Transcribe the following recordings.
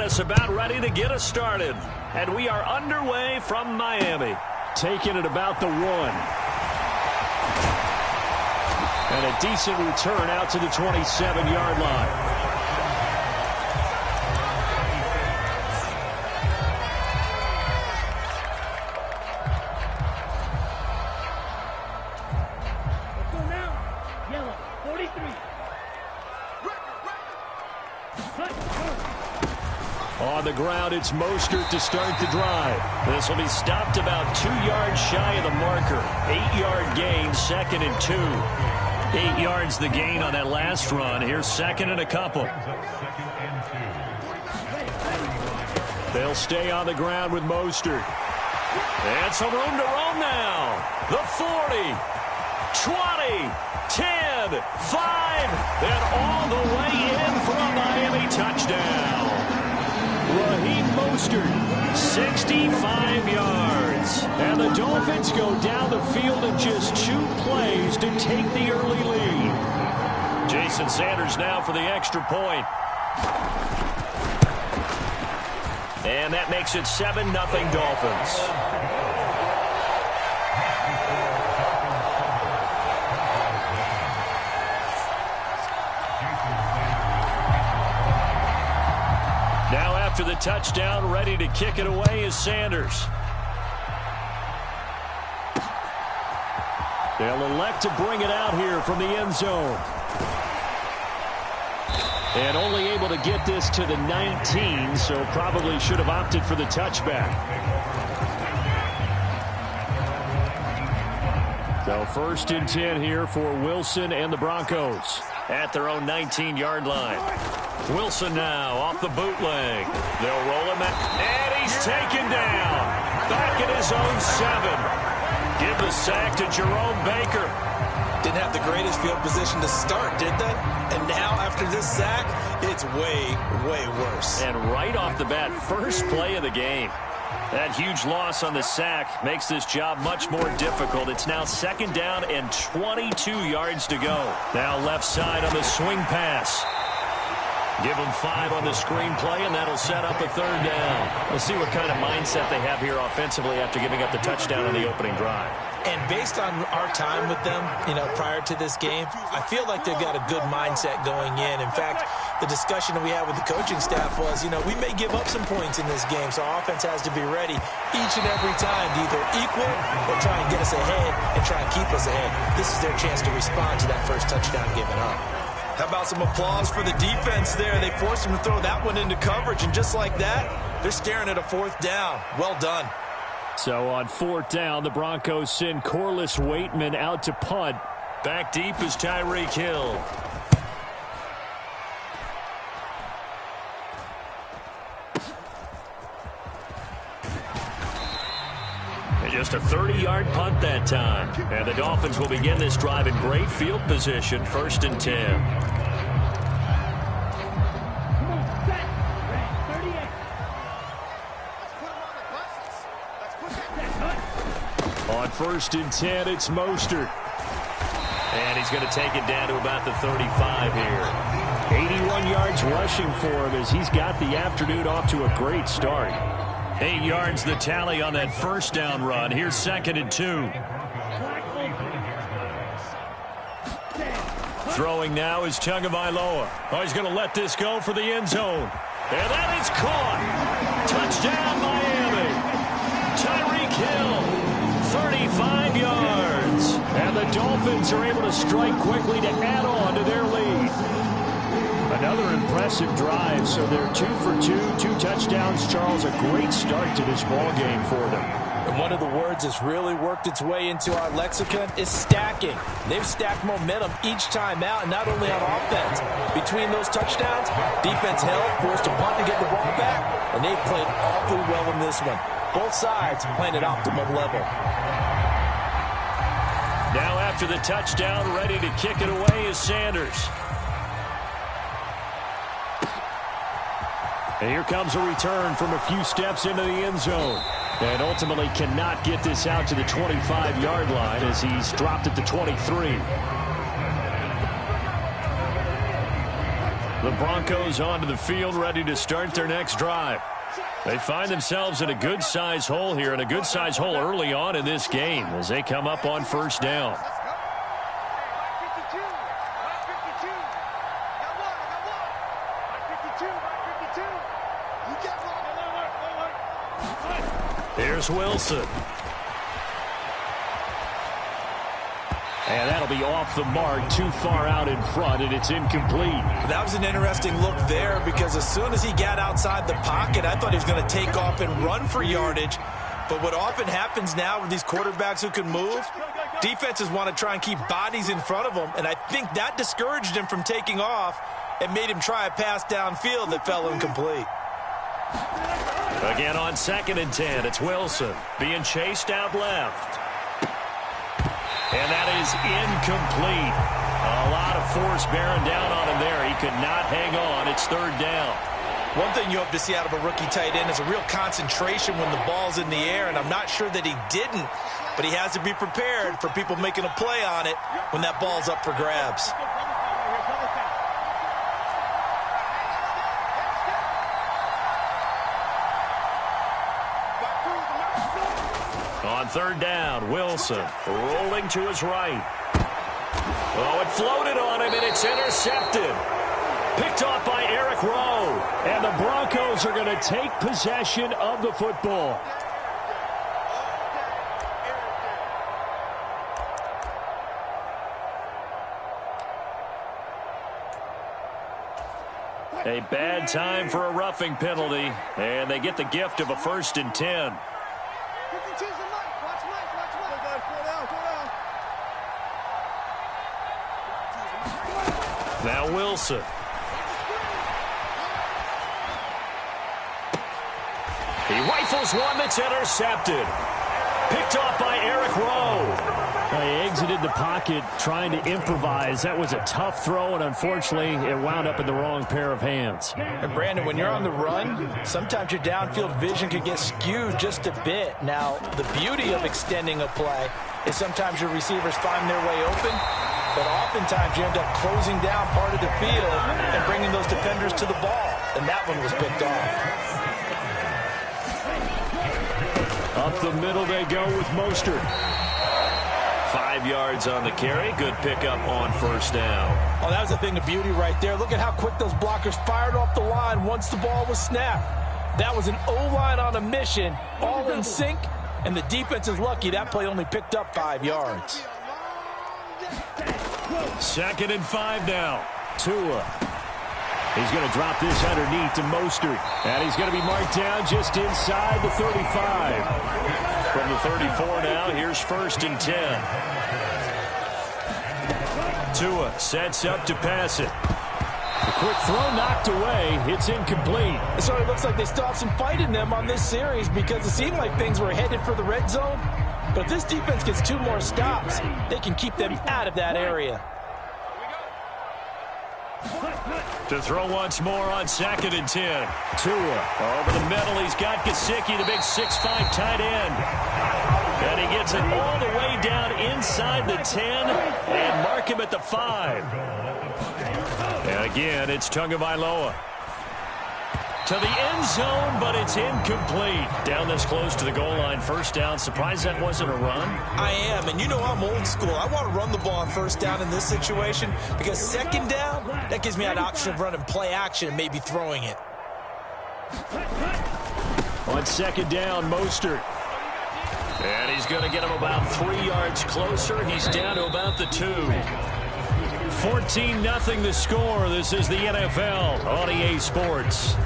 us about ready to get us started. And we are underway from Miami. Taking it about the 1. And a decent return out to the 27-yard line. On the ground, it's Mostert to start the drive. This will be stopped about 2 yards shy of the marker. 8-yard gain, 2nd and 2. 8 yards the gain on that last run. Here's 2nd and a couple. They'll stay on the ground with Mostert. And some room to roam now. The 40, 20, 10, 5, and all the way in for a Miami touchdown. Raheem Mostert, 65 yards. And the Dolphins go down the field in just 2 plays to take the early lead. Jason Sanders now for the extra point. And that makes it 7-0 Dolphins. After the touchdown, ready to kick it away is Sanders. They'll elect to bring it out here from the end zone. And only able to get this to the 19, so probably should have opted for the touchback. So 1st and 10 here for Wilson and the Broncos at their own 19-yard line. Wilson now off the bootleg. They'll roll him out, and he's taken down. Back at his own 7. Give the sack to Jerome Baker. Didn't have the greatest field position to start, did they? And now after this sack, it's way, way worse. And right off the bat, first play of the game. That huge loss on the sack makes this job much more difficult. It's now 2nd down and 22 yards to go. Now left side on the swing pass. Give them 5 on the screenplay, and that'll set up a 3rd down. We'll see what kind of mindset they have here offensively after giving up the touchdown on the opening drive. And based on our time with them, prior to this game, I feel like they've got a good mindset going in. In fact, the discussion that we had with the coaching staff was, we may give up some points in this game, so our offense has to be ready each and every time to either equal or try and get us ahead and try and keep us ahead. This is their chance to respond to that first touchdown given up. How about some applause for the defense there? They forced him to throw that one into coverage, and just like that, they're staring at a 4th down. Well done. So on 4th down, the Broncos send Corliss Waitman out to punt. Back deep is Tyreek Hill. And just a 30-yard punt that time. And the Dolphins will begin this drive in great field position, 1st and 10. On 1st and 10, it's Mostert. And he's going to take it down to about the 35 here. 81 yards rushing for him as he's got the afternoon off to a great start. 8 yards the tally on that 1st down run. Here's 2nd and 2. Throwing now is Tagovailoa. Oh, he's going to let this go for the end zone. And that is caught. Touchdown, Miami. Tyreek Hill, 35 yards. And the Dolphins are able to strike quickly to add on to their lead. Another impressive drive, so they're 2 for 2, 2 touchdowns. Charles, a great start to this ball game for them. And one of the words that's really worked its way into our lexicon is stacking. They've stacked momentum each time out, and not only on offense. Between those touchdowns, defense held, forced a punt to get the ball back, and they've played awfully well in this one. Both sides playing at optimum level. Now after the touchdown, ready to kick it away is Sanders. And here comes a return from a few steps into the end zone. And ultimately cannot get this out to the 25-yard line as he's dropped at the 23. The Broncos onto the field, ready to start their next drive. They find themselves in a good-sized hole here, and a good-sized hole early on in this game as they come up on first down. Here's Wilson. And that'll be off the mark, too far out in front, and it's incomplete. That was an interesting look there because as soon as he got outside the pocket, I thought he was going to take off and run for yardage. But what often happens now with these quarterbacks who can move, defenses want to try and keep bodies in front of them, and I think that discouraged him from taking off and made him try a pass downfield that fell incomplete. Again on 2nd and 10, it's Wilson being chased out left. And that is incomplete. A lot of force bearing down on him there. He could not hang on. It's 3rd down. One thing you hope to see out of a rookie tight end is a real concentration when the ball's in the air, and I'm not sure that he didn't, but he has to be prepared for people making a play on it when that ball's up for grabs. On 3rd down, Wilson rolling to his right. Oh, it floated on him, and it's intercepted. Picked off by Eric Rowe. And the Broncos are going to take possession of the football. A bad time for a roughing penalty, and they get the gift of a 1st and 10. Now Wilson. He rifles one that's intercepted. Picked off by Eric Rowe. He exited the pocket trying to improvise. That was a tough throw, and unfortunately, it wound up in the wrong pair of hands. And Brandon, when you're on the run, sometimes your downfield vision can get skewed just a bit. Now, the beauty of extending a play is sometimes your receivers find their way open, but oftentimes you end up closing down part of the field and bringing those defenders to the ball, and that one was picked off. Up the middle they go with Mostert. 5 yards on the carry. Good pickup on 1st down. Oh, that was a thing of beauty right there. Look at how quick those blockers fired off the line once the ball was snapped. That was an O-line on a mission, all in sync, and the defense is lucky that play only picked up 5 yards. 2nd and 5 now. Tua. He's going to drop this underneath to Mostert. And he's going to be marked down just inside the 35. From the 34 now, here's 1st and 10. Tua sets up to pass it. The quick throw knocked away. It's incomplete. It sort of looks like they still have some fight in them on this series because it seemed like things were headed for the red zone. But if this defense gets 2 more stops, they can keep them out of that area. To throw once more on 2nd and 10. Tua over the middle. He's got Gesicki, the big 6'5" tight end. And he gets it all the way down inside the 10 and mark him at the 5. And again, it's Tagovailoa. To the end zone, but it's incomplete. Down this close to the goal line, 1st down. Surprised that wasn't a run? I am, and you know I'm old school. I want to run the ball on 1st down in this situation because 2nd down, that gives me an option of running play action and maybe throwing it. On 2nd down, Mostert. And he's going to get him about 3 yards closer. He's down to about the 2. 14-0 the score. This is the NFL on EA Sports.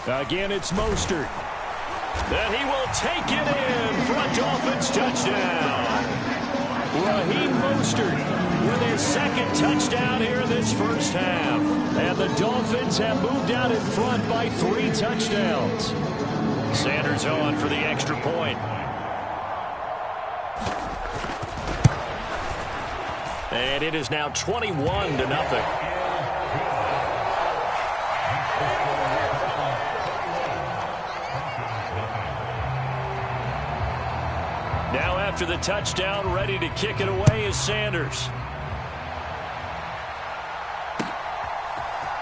Again, it's Mostert. Then he will take it in for a Dolphins touchdown. Raheem Mostert with his 2nd touchdown here in this 1st half. And the Dolphins have moved out in front by 3 touchdowns. Sanders on for the extra point. And it is now 21-0. Now after the touchdown, ready to kick it away is Sanders.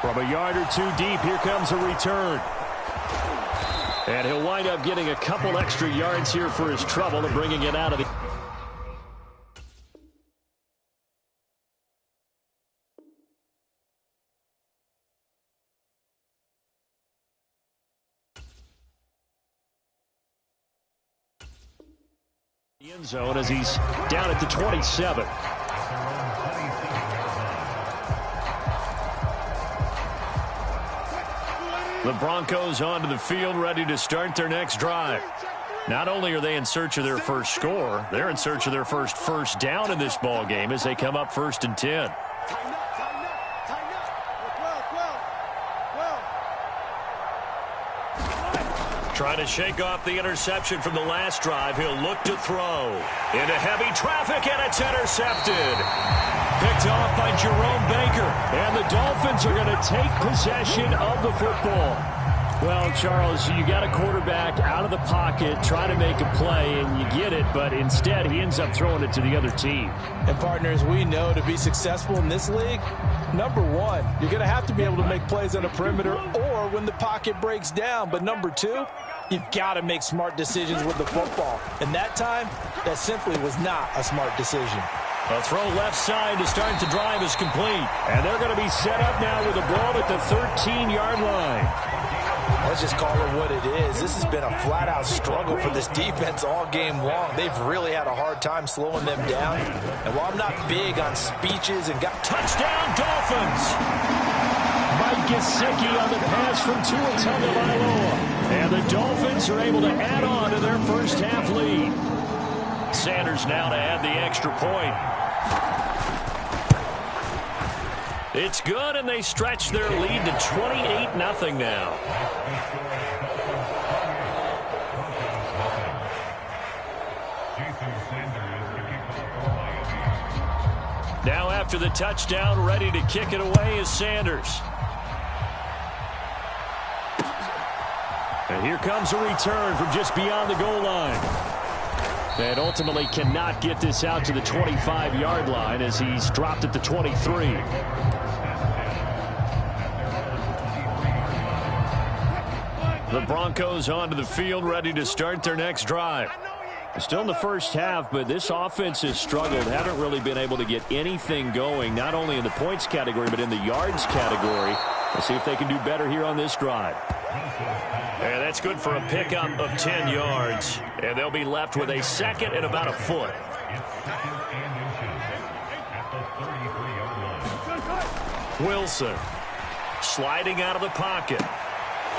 From a yard or two deep, here comes a return. And he'll wind up getting a couple extra yards here for his trouble and bringing it out of the... end zone as he's down at the 27. The Broncos onto the field, ready to start their next drive. Not only are they in search of their first score, they're in search of their first down in this ball game as they come up 1st and 10. Trying to shake off the interception from the last drive. He'll look to throw. Into heavy traffic, and it's intercepted. Picked off by Jerome Baker. And the Dolphins are going to take possession of the football. Well, Charles, you got a quarterback out of the pocket trying to make a play, and you get it, but instead he ends up throwing it to the other team. And, partners, we know to be successful in this league, number one, you're going to have to be able to make plays on the perimeter or when the pocket breaks down. But number two, you've got to make smart decisions with the football. And that time, that simply was not a smart decision. A throw left side to start the drive is complete. And they're going to be set up now with the ball at the 13-yard line. Let's just call it what it is. This has been a flat-out struggle for this defense all game long. They've really had a hard time slowing them down. And while I'm not big on speeches and got touchdown Dolphins, Mike Gesicki on the pass from Tua Tagovailoa. And the Dolphins are able to add on to their first half lead. Sanders now to add the extra point. It's good, and they stretch their lead to 28-0 now. Now after the touchdown, ready to kick it away is Sanders. And here comes a return from just beyond the goal line. And ultimately cannot get this out to the 25-yard line as he's dropped at the 23. The Broncos onto the field, ready to start their next drive. Still in the first half, but this offense has struggled. Haven't really been able to get anything going, not only in the points category, but in the yards category. Let's see if they can do better here on this drive. And that's good for a pickup of 10 yards. And they'll be left with a second and about a foot. Wilson sliding out of the pocket.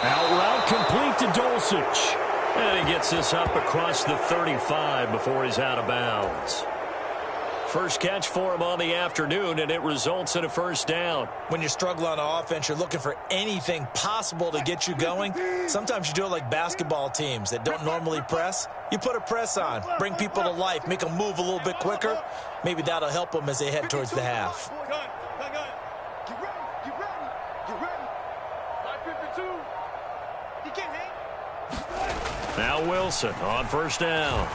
Out route complete to Dulcich. And he gets this up across the 35 before he's out of bounds. First catch for him on the afternoon, and it results in a first down. When you're struggling on offense, you're looking for anything possible to get you going. Sometimes you do it like basketball teams that don't normally press. You put a press on, bring people to life, make them move a little bit quicker. Maybe that'll help them as they head towards the half. Now Wilson on first down.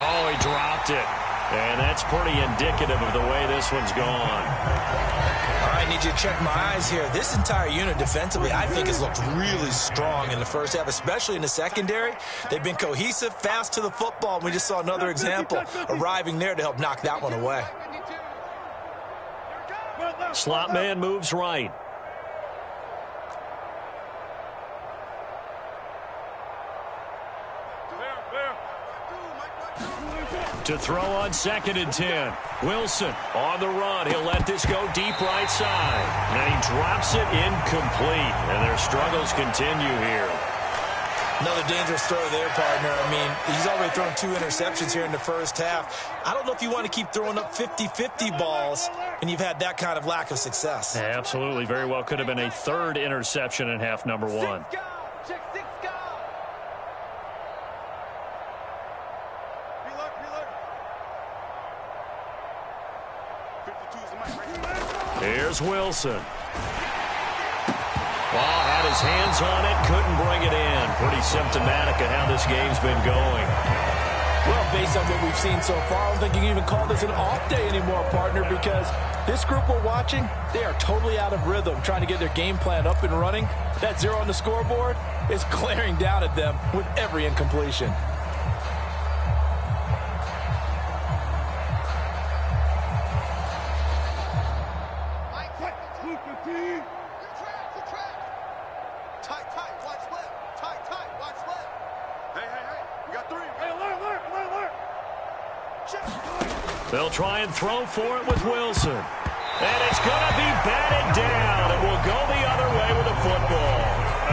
Oh, he dropped it. And that's pretty indicative of the way this one's gone. All right, need you to check my eyes here. This entire unit defensively, I think, has looked really strong in the first half, especially in the secondary. They've been cohesive, fast to the football. We just saw another example arriving there to help knock that one away. Slot man moves right. To throw on 2nd and 10. Wilson on the run. He'll let this go deep right side. And he drops it incomplete. And their struggles continue here. Another dangerous throw there, partner. I mean, he's already thrown 2 interceptions here in the first half. I don't know if you want to keep throwing up 50-50 balls and you've had that kind of lack of success. Absolutely. Very well could have been a 3rd interception in half number 1. Here's Wilson. Ball had his hands on it, couldn't bring it in. Pretty symptomatic of how this game's been going. Well, based on what we've seen so far, I don't think you can even call this an off day anymore, partner, because this group we're watching, they are totally out of rhythm, trying to get their game plan up and running. That 0 on the scoreboard is glaring down at them with every incompletion. They'll try and throw for it with Wilson. And it's going to be batted down. It will go the other way with the football.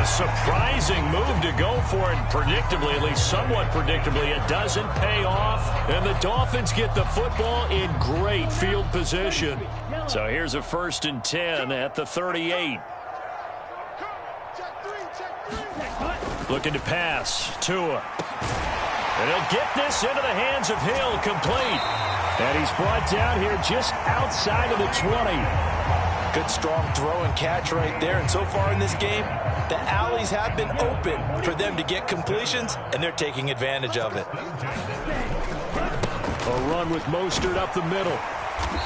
A surprising move to go for it. Predictably, at least somewhat predictably, it doesn't pay off. And the Dolphins get the football in great field position. So here's a 1st and 10 at the 38. Looking to pass. Tua. And he'll get this into the hands of Hill, complete. And he's brought down here just outside of the 20. Good strong throw and catch right there. And so far in this game, the alleys have been open for them to get completions, and they're taking advantage of it. A run with Mostert up the middle.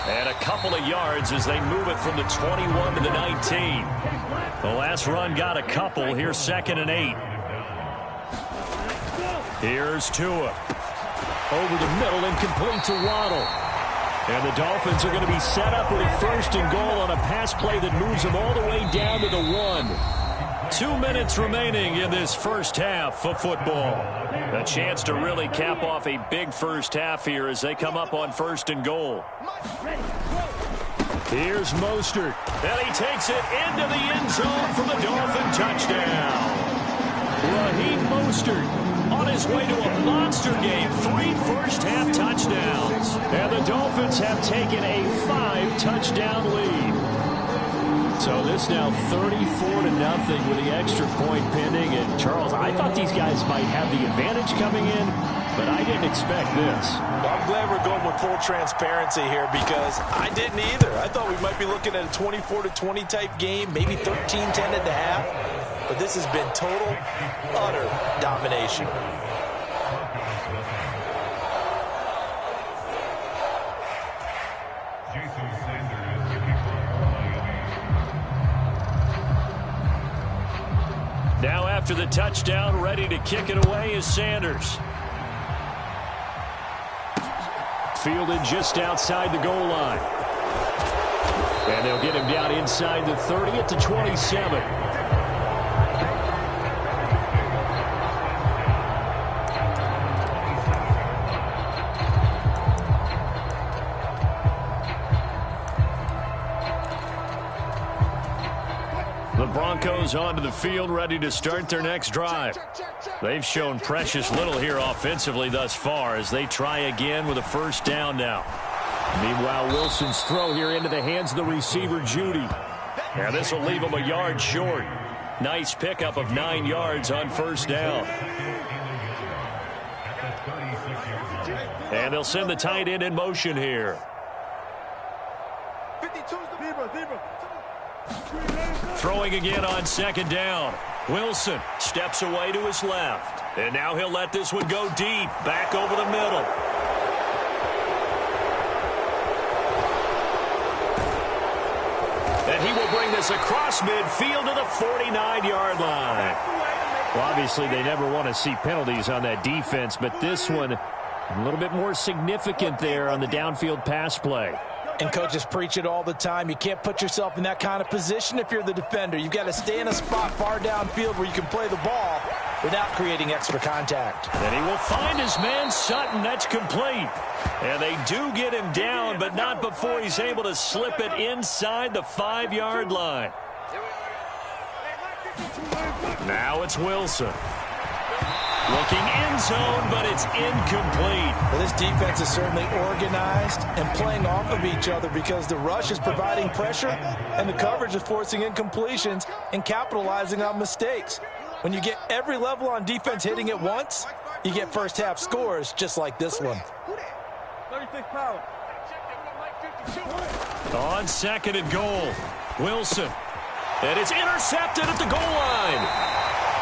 And a couple of yards as they move it from the 21 to the 19. The last run got a couple. Here's 2nd and 8. Here's Tua. Over the middle and complete to Waddle. And the Dolphins are going to be set up with a 1st and goal on a pass play that moves them all the way down to the 1. 2 minutes remaining in this first half of football. A chance to really cap off a big first half here as they come up on 1st and goal. Here's Mostert. And he takes it into the end zone for the Dolphin touchdown. Raheem Mostert on his way to a monster game. 3 first-half touchdowns. And the Dolphins have taken a 5-touchdown lead. So this now 34-0 with the extra point pending. And Charles, I thought these guys might have the advantage coming in, but I didn't expect this. Well, I'm glad we're going with full transparency here because I didn't either. I thought we might be looking at a 24-20 type game, maybe 13-10 at the half. But this has been total, utter domination. Now after the touchdown, ready to kick it away is Sanders. Fielded just outside the goal line. And they'll get him down inside the 30 at the 27. The Broncos onto the field, ready to start their next drive. They've shown precious little here offensively thus far as they try again with a 1st down now. Meanwhile, Wilson's throw here into the hands of the receiver, Judy. Now this will leave him a yard short. Nice pickup of 9 yards on 1st down. And they'll send the tight end in motion here. Throwing again on 2nd down. Wilson steps away to his left. And now he'll let this one go deep. Back over the middle. And he will bring this across midfield to the 49-yard line. Well, obviously, they never want to see penalties on that defense, but this one a little bit more significant there on the downfield pass play. And coaches preach it all the time. You can't put yourself in that kind of position if you're the defender. You've got to stay in a spot far downfield where you can play the ball without creating extra contact. And he will find his man, Sutton. That's complete. And they do get him down, but not before he's able to slip it inside the 5-yard line. Now it's Wilson. Looking end zone, but it's incomplete. Well, this defense is certainly organized and playing off of each other because the rush is providing pressure and the coverage is forcing incompletions and capitalizing on mistakes. When you get every level on defense hitting at once, you get first-half scores just like this one. On 2nd and goal, Wilson. And it's intercepted at the goal line.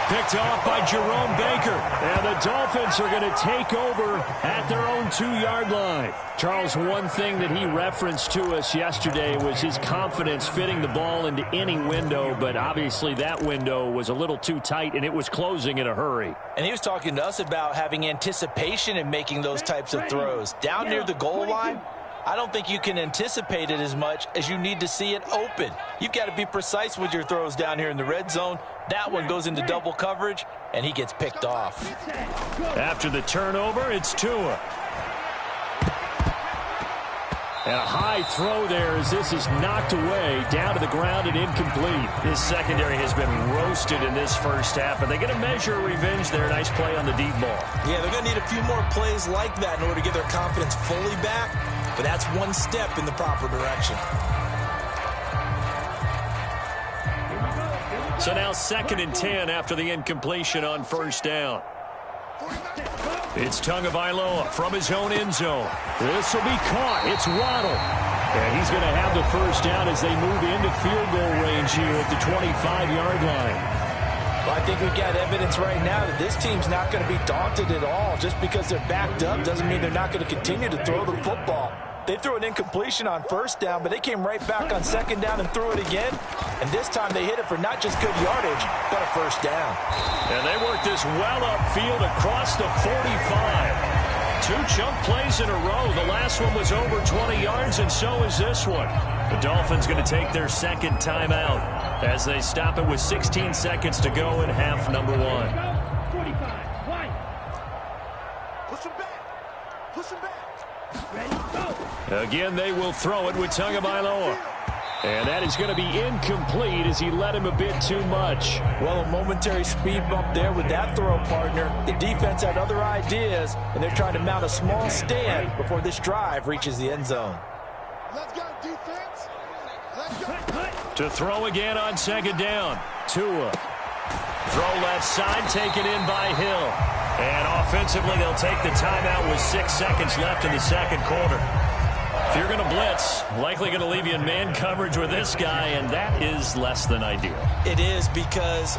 picked off by Jerome Baker. And the Dolphins are going to take over at their own 2-yard line. Charles, one thing that he referenced to us yesterday was his confidence fitting the ball into any window, but obviously that window was a little too tight, and it was closing in a hurry. And he was talking to us about having anticipation in making those types of throws. Down near the goal line, I don't think you can anticipate it as much as you need to see it open. You've got to be precise with your throws down here in the red zone. That one goes into double coverage, and he gets picked off. After the turnover, it's Tua. And a high throw there as this is knocked away, down to the ground and incomplete. His secondary has been roasted in this first half, but they get a measure of revenge there. Nice play on the deep ball. Yeah, they're going to need a few more plays like that in order to get their confidence fully back, but that's one step in the proper direction. So now 2nd and 10 after the incompletion on first down. It's Tagovailoa from his own end zone. This will be caught. It's Waddle. And he's going to have the first down as they move into field goal range here at the 25-yard line. Well, I think we've got evidence right now that this team's not going to be daunted at all. Just because they're backed up doesn't mean they're not going to continue to throw the football. They threw an incompletion on first down, but they came right back on second down and threw it again. And this time they hit it for not just good yardage, but a first down. And they worked this well upfield across the 45. 2 chunk plays in a row. The last one was over 20 yards, and so is this one. The Dolphins going to take their 2nd timeout as they stop it with 16 seconds to go in half number 1. Push him back. Push him back. Ready, go. Again, they will throw it with Tagovailoa. And that is going to be incomplete as he led him a bit too much. Well, a momentary speed bump there with that throw, partner. The defense had other ideas, and they're trying to mount a small stand before this drive reaches the end zone. Let's go, defense. Let's go. To throw again on 2nd down. Tua. Throw left side, taken in by Hill. And offensively, they'll take the timeout with 6 seconds left in the 2nd quarter. If you're going to blitz, likely going to leave you in man coverage with this guy, and that is less than ideal. It is, because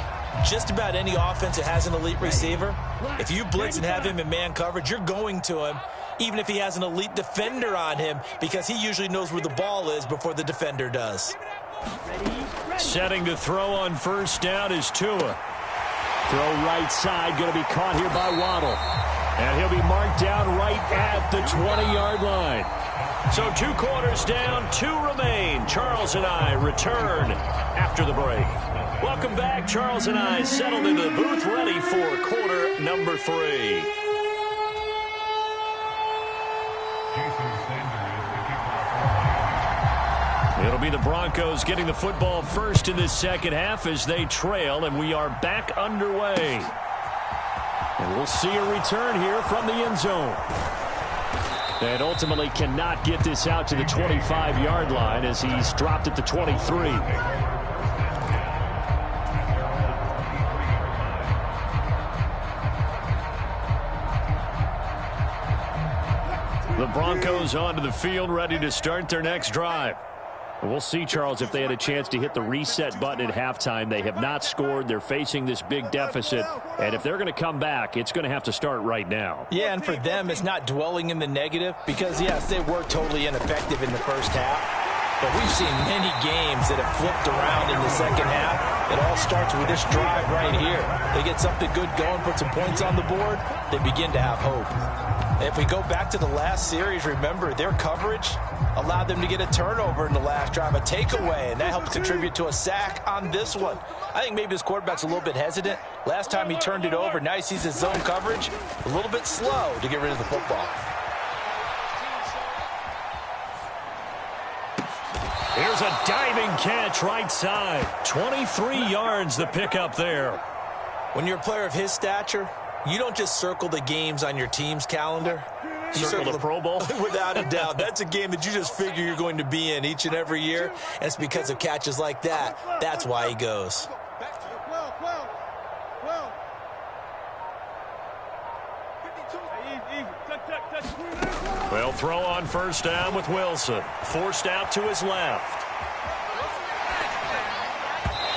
just about any offense that has an elite receiver, if you blitz and have him in man coverage, you're going to him, even if he has an elite defender on him, because he usually knows where the ball is before the defender does. Setting to throw on first down is Tua. Throw right side, going to be caught here by Waddle. And he'll be marked down right at the 20-yard line. So 2 quarters down, 2 remain. Charles and I return after the break. Welcome back. Charles and I settled into the booth, ready for quarter number 3. It'll be the Broncos getting the football first in this 2nd half as they trail, and we are back underway. And we'll see a return here from the end zone. And ultimately cannot get this out to the 25-yard line as he's dropped at the 23. The Broncos onto the field, ready to start their next drive. We'll see, Charles, if they had a chance to hit the reset button at halftime. They have not scored. They're facing this big deficit. And if they're going to come back, it's going to have to start right now. Yeah, and for them, it's not dwelling in the negative because, yes, they were totally ineffective in the first half. But we've seen many games that have flipped around in the 2nd half. It all starts with this drive right here. They get something good going, put some points on the board, they begin to have hope. And if we go back to the last series, remember, their coverage allowed them to get a turnover in the last drive, a takeaway, and that helped contribute to a sack on this one. I think maybe his quarterback's a little bit hesitant. Last time he turned it over, now he sees his zone coverage a little bit slow to get rid of the football. Here's a diving catch right side. 23 yards the pickup there. When you're a player of his stature, you don't just circle the games on your team's calendar. You circle the Pro Bowl? Without a doubt. That's a game that you just figure you're going to be in each and every year. And it's because of catches like that. That's why he goes. Well, throw on first down with Wilson. Forced out to his left.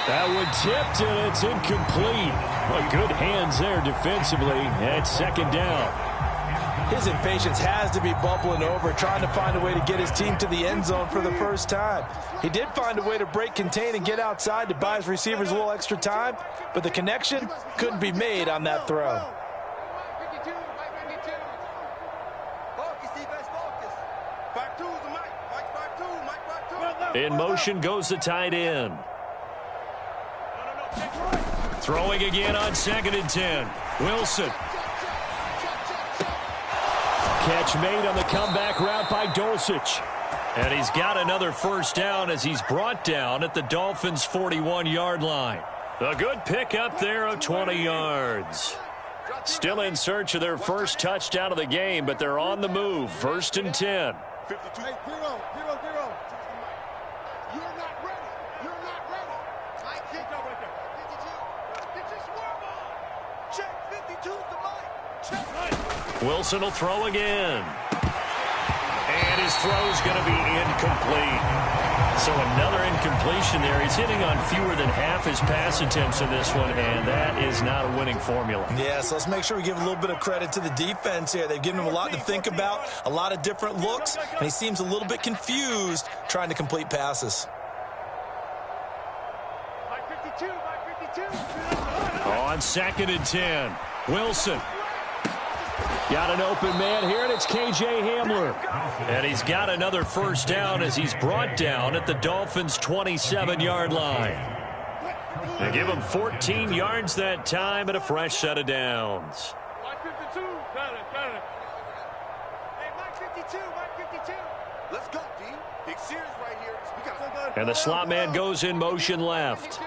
That one tipped, and it's incomplete. Well, good hands there defensively at second down. His impatience has to be bubbling over, trying to find a way to get his team to the end zone for the first time. He did find a way to break contain and get outside to buy his receivers a little extra time, but the connection couldn't be made on that throw. In motion goes the tight end. Throwing again on 2nd and 10. Wilson. Catch made on the comeback route by Dulcich. And he's got another first down as he's brought down at the Dolphins' 41-yard line. A good pickup there of 20 yards. Still in search of their first touchdown of the game, but they're on the move. 1st and 10. 52. Hey, 0-0-0. You're not ready. You're not ready. I can't go right there. 52. Get your swerve on. Check. 52's the mic. Check. Wilson will throw again. And his throw's going to be incomplete. So another incompletion there. He's hitting on fewer than half his pass attempts in this one, and that is not a winning formula. Yeah, so let's make sure we give a little bit of credit to the defense here. They've given him a lot to think about, a lot of different looks, and he seems a little bit confused trying to complete passes. On 2nd and 10, Wilson. Got an open man here, and it's K.J. Hamler. And he's got another first down as he's brought down at the Dolphins' 27-yard line. They give him 14 yards that time and a fresh set of downs. Let's go, D. Big series right here. And the slot man goes in motion left.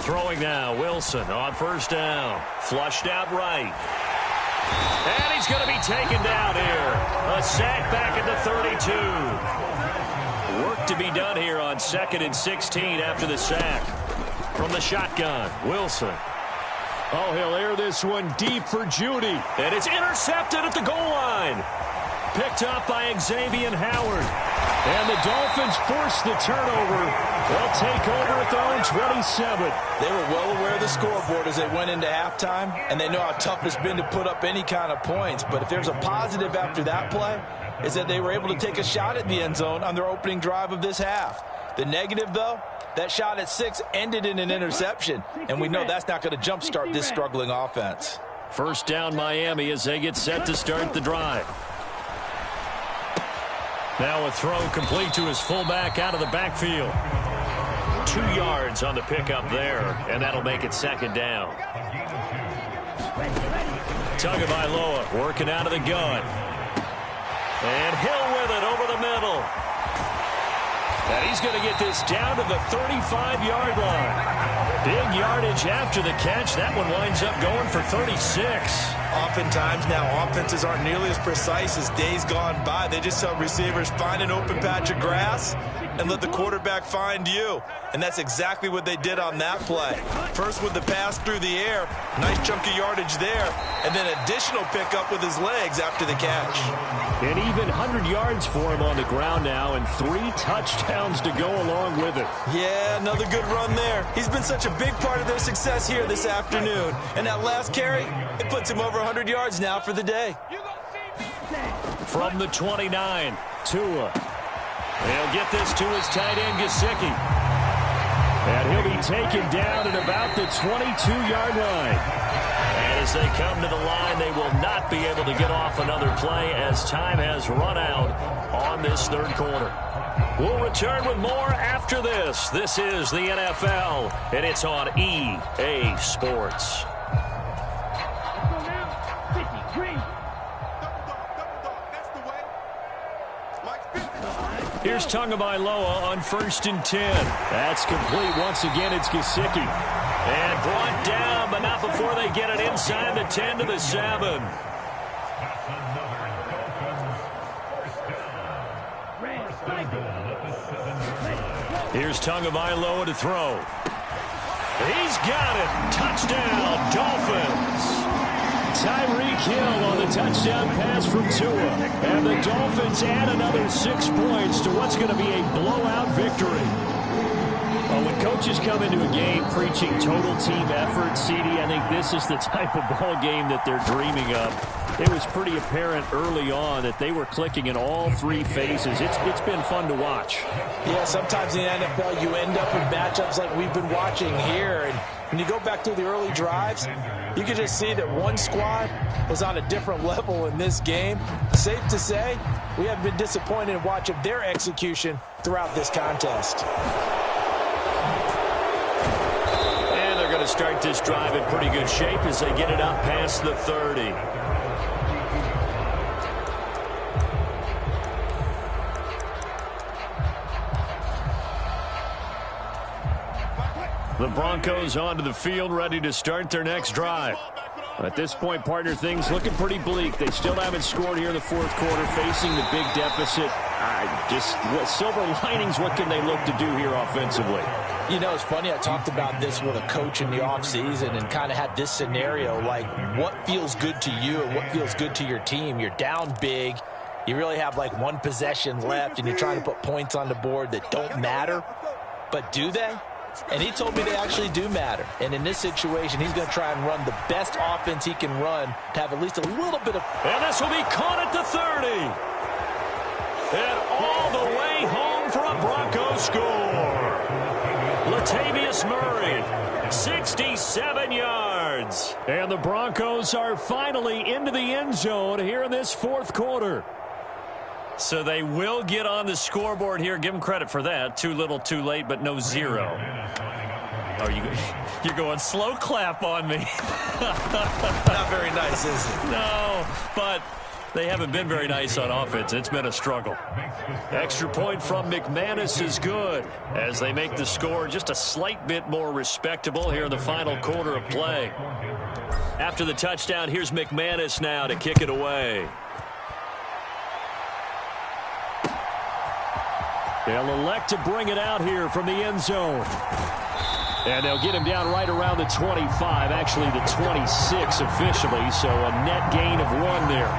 Throwing now, Wilson on first down. Flushed out right. And he's going to be taken down here. A sack back at the 32. Work to be done here on 2nd and 16 after the sack. From the shotgun, Wilson. Oh, he'll air this one deep for Judy. And it's intercepted at the goal line. Picked up by Xavier Howard. And the Dolphins force the turnover. They'll take over at their own 27. They were well aware of the scoreboard as they went into halftime, and they know how tough it's been to put up any kind of points. But if there's a positive after that play, is that they were able to take a shot at the end zone on their opening drive of this half. The negative, though, that shot at 6 ended in an interception, and we know that's not going to jumpstart this struggling offense. First down Miami as they get set to start the drive. Now a throw complete to his fullback out of the backfield. 2 yards on the pickup there, and that'll make it second down. Tagovailoa working out of the gun. And Hill with it over the middle. And he's going to get this down to the 35-yard line. Big yardage after the catch. That one winds up going for 36. Oftentimes now offenses aren't nearly as precise as days gone by. They just tell receivers, find an open patch of grass and let the quarterback find you. And that's exactly what they did on that play. First with the pass through the air, nice chunk of yardage there, and then additional pickup with his legs after the catch. And even 100 yards for him on the ground now, and 3 touchdowns to go along with it. Yeah, another good run there. He's been such a big part of their success here this afternoon. And that last carry, it puts him over 100 yards now for the day. From the 29, Tua. They'll get this to his tight end, Gesicki. And he'll be taken down at about the 22-yard line. And as they come to the line, they will not be able to get off another play as time has run out on this third quarter. We'll return with more after this. This is the NFL, and it's on EA Sports. Here's Tagovailoa on 1st and 10. That's complete. Once again, it's Gesicki. And brought down, but not before they get it inside the 10 to the 7. Here's Tagovailoa to throw. He's got it. Touchdown, Dolphins. Tyreek Hill on the touchdown pass from Tua. And the Dolphins add another 6 points to what's going to be a blowout victory. Well, when coaches come into a game preaching total team effort, CD, I think this is the type of ball game that they're dreaming of. It was pretty apparent early on that they were clicking in all three phases. It's been fun to watch. Yeah, sometimes in the NFL you end up with matchups like we've been watching here. And when you go back through the early drives, you can just see that one squad was on a different level in this game. Safe to say, we haven't been disappointed in watching their execution throughout this contest. And they're going to start this drive in pretty good shape as they get it up past the 30. The Broncos onto the field, ready to start their next drive. At this point, partner, things looking pretty bleak. They still haven't scored here in the fourth quarter, facing the big deficit. Silver linings, what can they look to do here offensively? You know, it's funny, I talked about this with a coach in the offseason and kind of had this scenario, like what feels good to you and what feels good to your team. You're down big. You really have like one possession left, and you're trying to put points on the board that don't matter. But do they? And he told me they actually do matter. And in this situation, he's going to try and run the best offense he can run to have at least a little bit of... And this will be caught at the 30. And all the way home for a Broncos score. Latavius Murray, 67 yards. And the Broncos are finally into the end zone here in this fourth quarter. So they will get on the scoreboard here. Give them credit for that. Too little, too late, but no zero. You're going slow clap on me. Not very nice, is it? No, but they haven't been very nice on offense. It's been a struggle. Extra point from McManus is good as they make the score just a slight bit more respectable here in the final quarter of play. After the touchdown, here's McManus now to kick it away. They'll elect to bring it out here from the end zone. And they'll get him down right around the 25, actually the 26 officially, so a net gain of 1 there.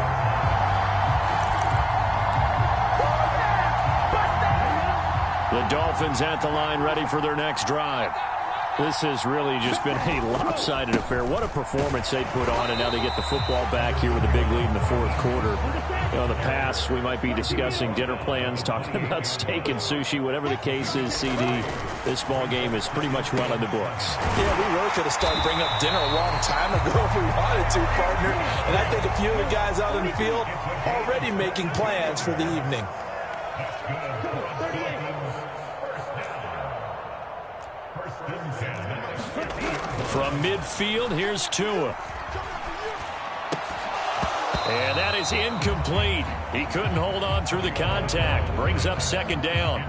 The Dolphins at the line ready for their next drive. This has really just been a lopsided affair. What a performance they put on, and now they get the football back here with a big lead in the fourth quarter. You know, in the past, we might be discussing dinner plans, talking about steak and sushi, whatever the case is, CD. This ball game is pretty much well in the books. Yeah, we really could have started bringing up dinner a long time ago if we wanted to, partner. And I think a few of the guys out in the field already making plans for the evening. From midfield, here's Tua. And that is incomplete. He couldn't hold on through the contact. Brings up second down.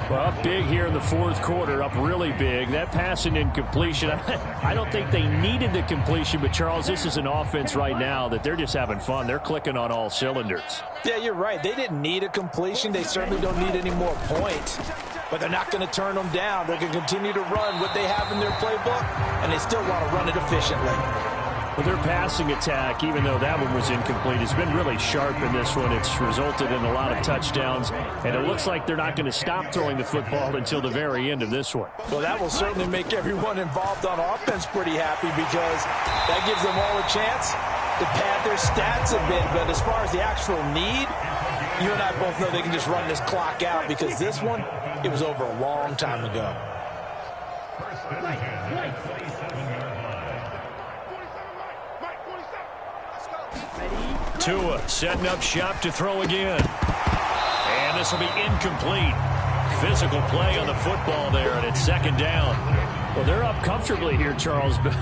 Well, up big here in the fourth quarter, up really big. That pass and incompletion, I don't think they needed the completion, but, Charles, this is an offense right now that they're just having fun. They're clicking on all cylinders. Yeah, you're right. They didn't need a completion. They certainly don't need any more points. But they're not going to turn them down. They're going to continue to run what they have in their playbook, and they still want to run it efficiently. Well, their passing attack, even though that one was incomplete, has been really sharp in this one. It's resulted in a lot of touchdowns, and it looks like they're not going to stop throwing the football until the very end of this one. Well, that will certainly make everyone involved on offense pretty happy because that gives them all a chance to pad their stats a bit. But as far as the actual need, you and I both know they can just run this clock out because this one, it was over a long time ago. Tua setting up shop to throw again. And this will be incomplete. Physical play on the football there, and it's second down. Well, they're up comfortably here, Charles, but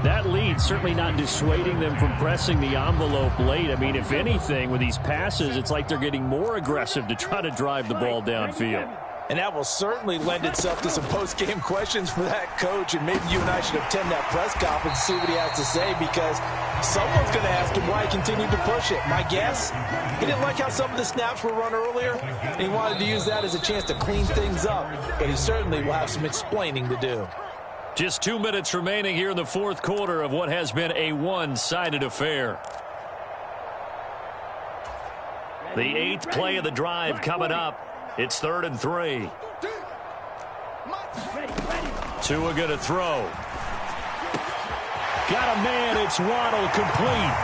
that lead certainly not dissuading them from pressing the envelope late. I mean, if anything, with these passes, it's like they're getting more aggressive to try to drive the ball downfield. And that will certainly lend itself to some post-game questions for that coach. And maybe you and I should attend that press conference and see what he has to say, because someone's going to ask him why he continued to push it. My guess, he didn't like how some of the snaps were run earlier, and he wanted to use that as a chance to clean things up. But he certainly will have some explaining to do. Just 2 minutes remaining here in the fourth quarter of what has been a one-sided affair. The 8th play of the drive coming up. It's 3rd and 3. Tua going to throw. Got a man. It's Waddle, complete.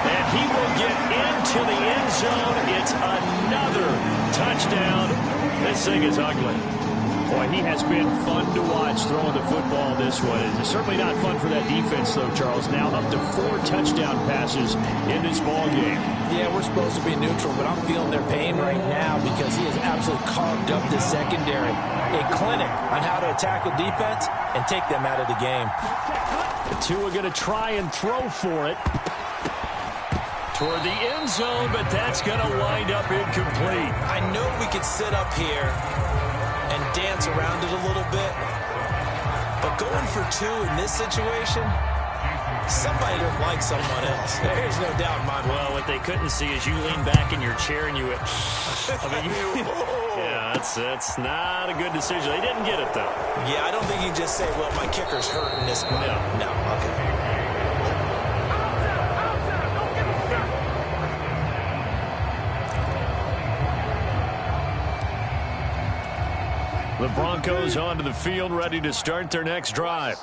And he will get into the end zone. It's another touchdown. This thing is ugly. Boy, he has been fun to watch throwing the football this way. It's certainly not fun for that defense, though, Charles. Now up to 4 touchdown passes in this ball game. Yeah, we're supposed to be neutral, but I'm feeling their pain right now because he has absolutely carved up the secondary. A clinic on how to attack a defense and take them out of the game. Tua going to try and throw for it toward the end zone, but that's going to wind up incomplete. I know we could sit up here and dance around it a little bit, but going for 2 in this situation, somebody didn't like someone else. There's no doubt in my mind. Well, what they couldn't see is you lean back in your chair and you went, I mean, yeah, that's not a good decision. They didn't get it, though. Yeah, I don't think you can just say, well, my kicker's hurting this one. No, okay. The Broncos onto the field, ready to start their next drive.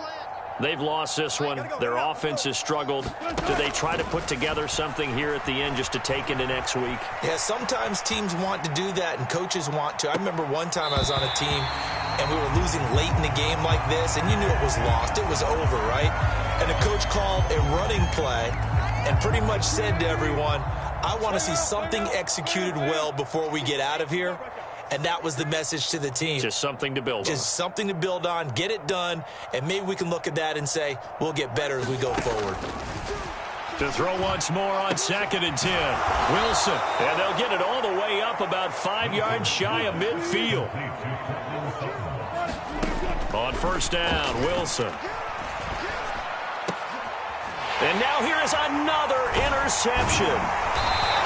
They've lost this one. Their offense has struggled. Do they try to put together something here at the end just to take into next week? Yeah, sometimes teams want to do that and coaches want to. I remember one time I was on a team and we were losing late in the game like this, and you knew it was lost. It was over, right? And the coach called a running play and pretty much said to everyone, I want to see something executed well before we get out of here. And that was the message to the team. Just something to build on. Just something to build on, get it done, and maybe we can look at that and say, we'll get better as we go forward. To throw once more on 2nd and 10. Wilson, and they'll get it all the way up about 5 yards shy of midfield. On 1st down, Wilson. And now here is another interception.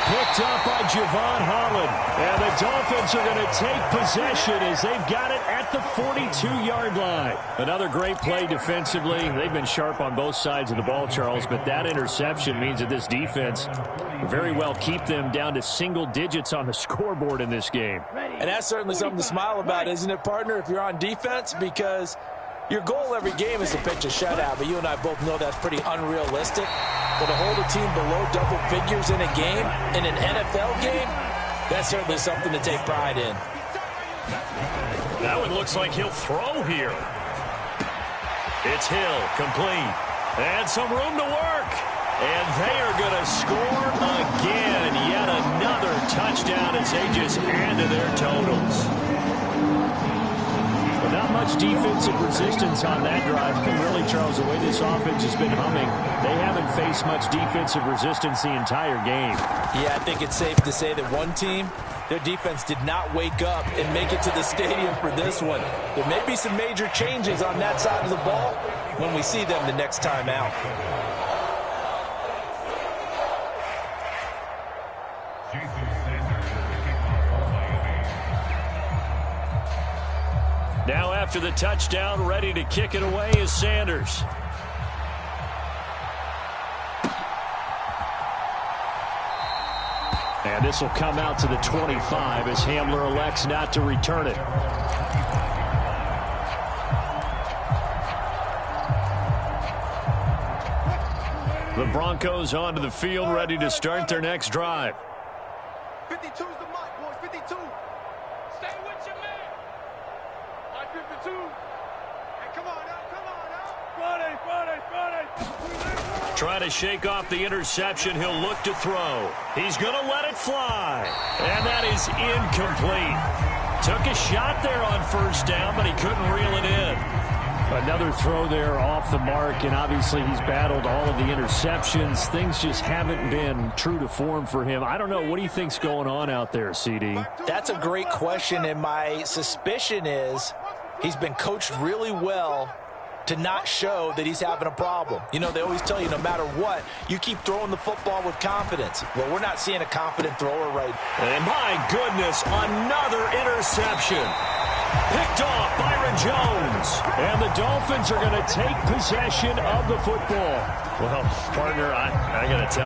Picked up by Javon Holland. And the Dolphins are going to take possession as they've got it at the 42-yard line. Another great play defensively. They've been sharp on both sides of the ball, Charles, but that interception means that this defense very well keep them down to single digits on the scoreboard in this game. And that's certainly something to smile about, isn't it, partner, if you're on defense? Because your goal every game is to pitch a shutout, but you and I both know that's pretty unrealistic. But to hold a team below double figures in a game, in an NFL game, that's certainly something to take pride in. That one looks like he'll throw here. It's Hill, complete. And some room to work. And they are going to score again. Yet another touchdown as they just add to their totals. But not much defensive resistance on that drive. And really, Charles, the way this offense has been humming, they haven't faced much defensive resistance the entire game. Yeah, I think it's safe to say that one team, their defense did not wake up and make it to the stadium for this one. There may be some major changes on that side of the ball when we see them the next time out. Now after the touchdown, ready to kick it away is Sanders. And this will come out to the 25 as Hamler elects not to return it. The Broncos onto the field, ready to start their next drive. 52's the mark, boys. 52. Stay with your man. Like 52. Hey, come on now. Come on now. Friday. Trying to shake off the interception. He'll look to throw. He's going to let it fly. And that is incomplete. Took a shot there on 1st down, but he couldn't reel it in. Another throw there off the mark, and obviously he's battled all of the interceptions. Things just haven't been true to form for him. I don't know. What do you think's going on out there, CD? That's a great question, and my suspicion is he's been coached really well to not show that he's having a problem. You know, they always tell you no matter what, you keep throwing the football with confidence. Well, we're not seeing a confident thrower right now. And my goodness, another interception. Picked off Byron Jones. And the Dolphins are going to take possession of the football. Well, partner, I got to tell